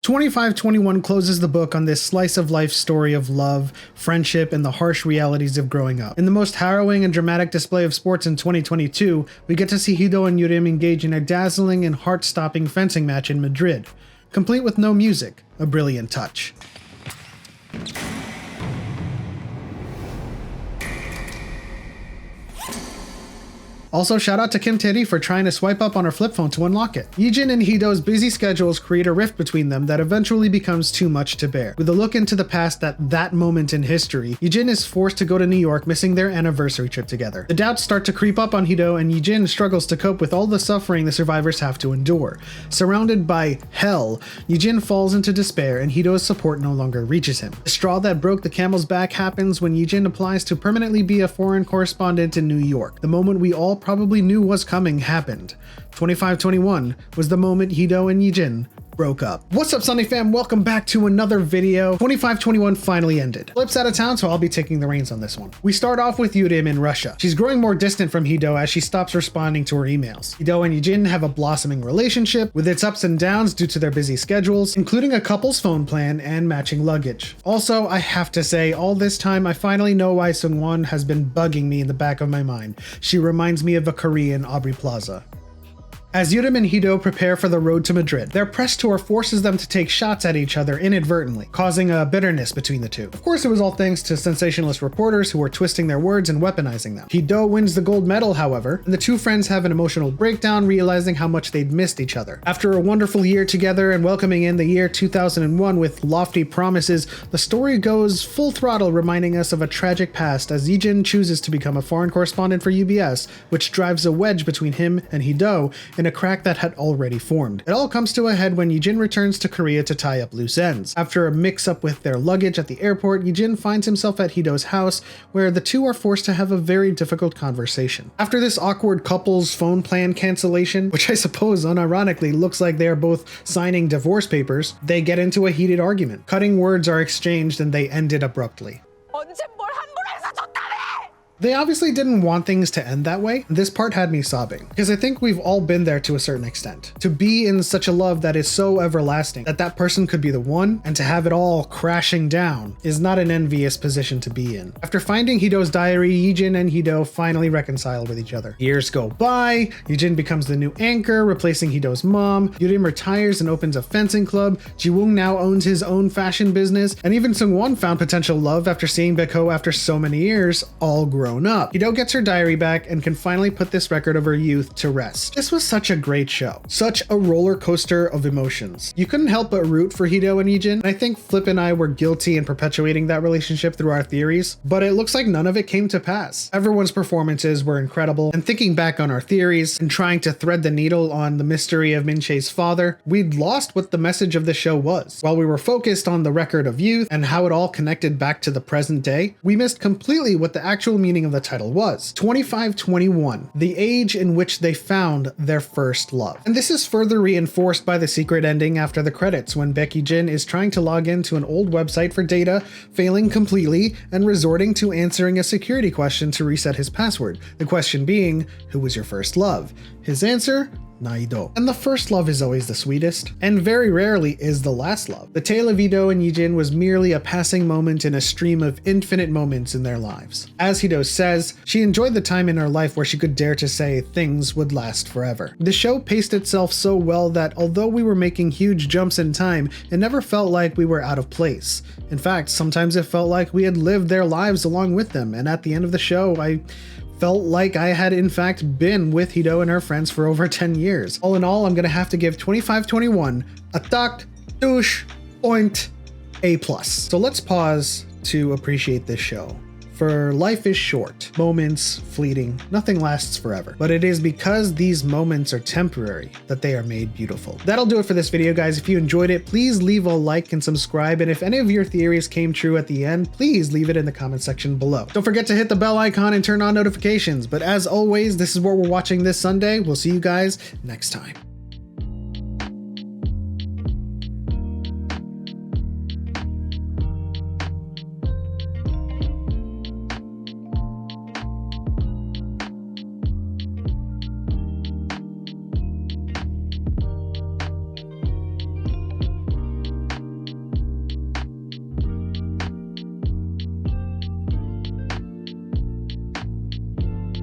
2521 closes the book on this slice of life story of love, friendship, and the harsh realities of growing up. In the most harrowing and dramatic display of sports in 2022, we get to see Hido and Yurim engage in a dazzling and heart-stopping fencing match in Madrid, complete with no music, a brilliant touch. Also, shout out to Kim Tae-ri for trying to swipe up on her flip phone to unlock it. Yijin and Hido's busy schedules create a rift between them that eventually becomes too much to bear. With a look into the past at that moment in history, Yijin is forced to go to New York, missing their anniversary trip together. The doubts start to creep up on Hido, and Yijin struggles to cope with all the suffering the survivors have to endure. Surrounded by hell, Yijin falls into despair, and Hido's support no longer reaches him. The straw that broke the camel's back happens when Yijin applies to permanently be a foreign correspondent in New York. The moment we all probably knew was coming happened. 2521 was the moment Hido and Yijin broke up. What's up, Sunny fam? Welcome back to another video. 2521 finally ended. Flip's out of town, so I'll be taking the reins on this one. We start off with Yurim in Russia. She's growing more distant from Hido as she stops responding to her emails. Hido and Yijin have a blossoming relationship with its ups and downs due to their busy schedules, including a couple's phone plan and matching luggage. Also, I have to say, all this time I finally know why Seungwon has been bugging me in the back of my mind. She reminds me of a Korean Aubrey Plaza. As Yurim and Hido prepare for the road to Madrid, their press tour forces them to take shots at each other inadvertently, causing a bitterness between the two. Of course, it was all thanks to sensationalist reporters who were twisting their words and weaponizing them. Hido wins the gold medal, however, and the two friends have an emotional breakdown, realizing how much they'd missed each other. After a wonderful year together and welcoming in the year 2001 with lofty promises, the story goes full throttle, reminding us of a tragic past as Yijin chooses to become a foreign correspondent for UBS, which drives a wedge between him and Hido in a crack that had already formed. It all comes to a head when Yijin returns to Korea to tie up loose ends. After a mix-up with their luggage at the airport, Yijin finds himself at Hido's house, where the two are forced to have a very difficult conversation. After this awkward couple's phone plan cancellation, which I suppose unironically looks like they are both signing divorce papers, they get into a heated argument. Cutting words are exchanged and they ended abruptly. They obviously didn't want things to end that way. This part had me sobbing, because I think we've all been there to a certain extent. To be in such a love that is so everlasting that that person could be the one, and to have it all crashing down is not an envious position to be in. After finding Hido's diary, Yijin and Hido finally reconcile with each other. Years go by, Yijin becomes the new anchor, replacing Hido's mom, Yurim retires and opens a fencing club, Jiwoong now owns his own fashion business, and even Seungwon found potential love after seeing baekdo after so many years, all grown up. Hido gets her diary back and can finally put this record of her youth to rest. This was such a great show. Such a roller coaster of emotions. You couldn't help but root for Hido and Yijin, and I think Flip and I were guilty in perpetuating that relationship through our theories, but it looks like none of it came to pass. Everyone's performances were incredible, and thinking back on our theories and trying to thread the needle on the mystery of Min-chae's father, we'd lost what the message of the show was. While we were focused on the record of youth and how it all connected back to the present day, we missed completely what the actual meaning of the title was. 2521, the age in which they found their first love. And this is further reinforced by the secret ending after the credits, when Baek Jin is trying to log into an old website for data, failing completely, and resorting to answering a security question to reset his password. The question being, who was your first love? His answer? Naido. And the first love is always the sweetest, and very rarely is the last love. The tale of Hido and Yijin was merely a passing moment in a stream of infinite moments in their lives. As Hido says, she enjoyed the time in her life where she could dare to say things would last forever. The show paced itself so well that although we were making huge jumps in time, it never felt like we were out of place. In fact, sometimes it felt like we had lived their lives along with them, and at the end of the show, I felt like I had in fact been with Hido and her friends for over 10 years. All in all, I'm gonna have to give 2521 a tak, douche, point, A+. So let's pause to appreciate this show. For life is short, moments fleeting, nothing lasts forever. But it is because these moments are temporary that they are made beautiful. That'll do it for this video, guys. If you enjoyed it, please leave a like and subscribe. And if any of your theories came true at the end, please leave it in the comment section below. Don't forget to hit the bell icon and turn on notifications. But as always, this is what we're watching this Sunday. We'll see you guys next time.